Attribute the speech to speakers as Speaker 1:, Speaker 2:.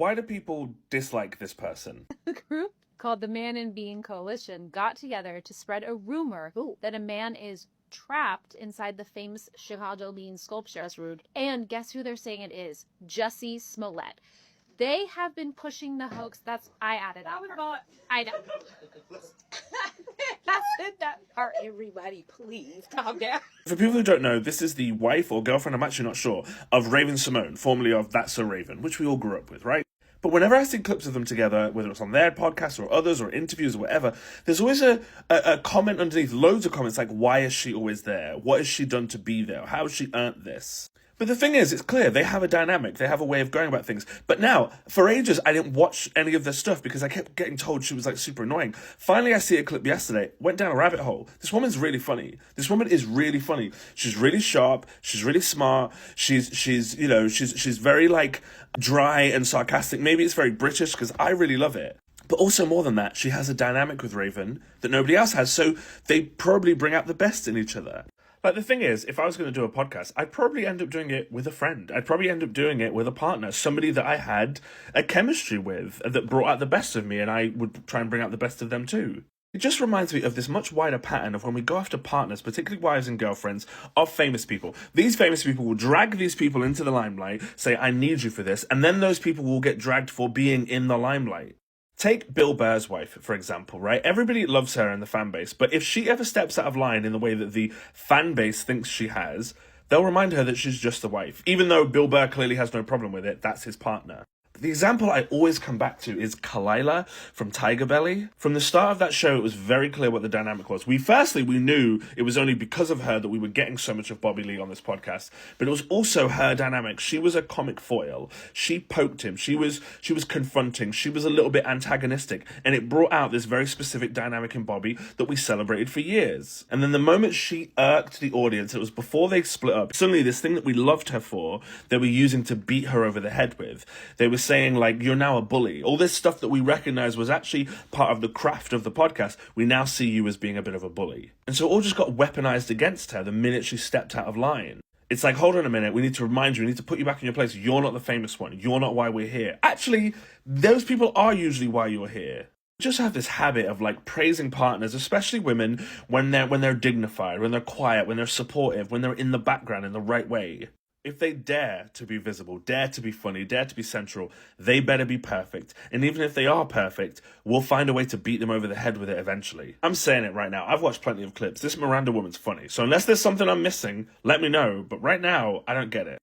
Speaker 1: Why do people dislike this person?
Speaker 2: A group called the Man in Being Coalition got together to spread a rumor that a man is trapped inside the famous Chicago bean sculpture. That's rude. And guess who they're saying it is? Jussie Smollett. They have been pushing the hoax. I added up. I know. I said that part. Everybody, please calm down.
Speaker 1: For people who don't know, this is the wife or girlfriend, I'm actually not sure, of Raven Simone, formerly of That's So Raven, which we all grew up with, right? But whenever I see clips of them together, whether it's on their podcast or others or interviews or whatever, there's always a comment underneath, loads of comments like, why is she always there? What has she done to be there? How has she earned this? But the thing is, it's clear, they have a dynamic, they have a way of going about things. But now, for ages, I didn't watch any of their stuff because I kept getting told she was like super annoying. Finally, I see a clip yesterday, went down a rabbit hole. This woman's really funny. This woman is really funny. She's really sharp, she's really smart, she's very like dry and sarcastic. Maybe it's very British because I really love it. But also more than that, she has a dynamic with Raven that nobody else has, so they probably bring out the best in each other. Like, the thing is, if I was going to do a podcast, I'd probably end up doing it with a friend. I'd probably end up doing it with a partner, somebody that I had a chemistry with, that brought out the best of me, and I would try and bring out the best of them too. It just reminds me of this much wider pattern of when we go after partners, particularly wives and girlfriends, of famous people. These famous people will drag these people into the limelight, say, I need you for this, and then those people will get dragged for being in the limelight. Take Bill Burr's wife, for example, right? Everybody loves her in the fan base, but if she ever steps out of line in the way that the fan base thinks she has, they'll remind her that she's just the wife. Even though Bill Burr clearly has no problem with it, that's his partner. The example I always come back to is Kalila from Tiger Belly. From the start of that show, it was very clear what the dynamic was. We knew it was only because of her that we were getting so much of Bobby Lee on this podcast, but it was also her dynamic. She was a comic foil. She poked him. She was confronting. She was a little bit antagonistic, and it brought out this very specific dynamic in Bobby that we celebrated for years. And then the moment she irked the audience, it was before they split up, suddenly this thing that we loved her for, they were using to beat her over the head with. They were saying, like, you're now a bully. All this stuff that we recognized was actually part of the craft of the podcast. We now see you as being a bit of a bully. And so it all just got weaponized against her the minute she stepped out of line. It's like, hold on a minute, we need to remind you, we need to put you back in your place. You're not the famous one. You're not why we're here. Actually, those people are usually why you're here. Just have this habit of like praising partners, especially women, when they're dignified, when they're quiet, when they're supportive, when they're in the background in the right way. If they dare to be visible, dare to be funny, dare to be central, they better be perfect. And even if they are perfect, we'll find a way to beat them over the head with it eventually. I'm saying it right now. I've watched plenty of clips. This Miranda woman's funny. So unless there's something I'm missing, let me know. But right now, I don't get it.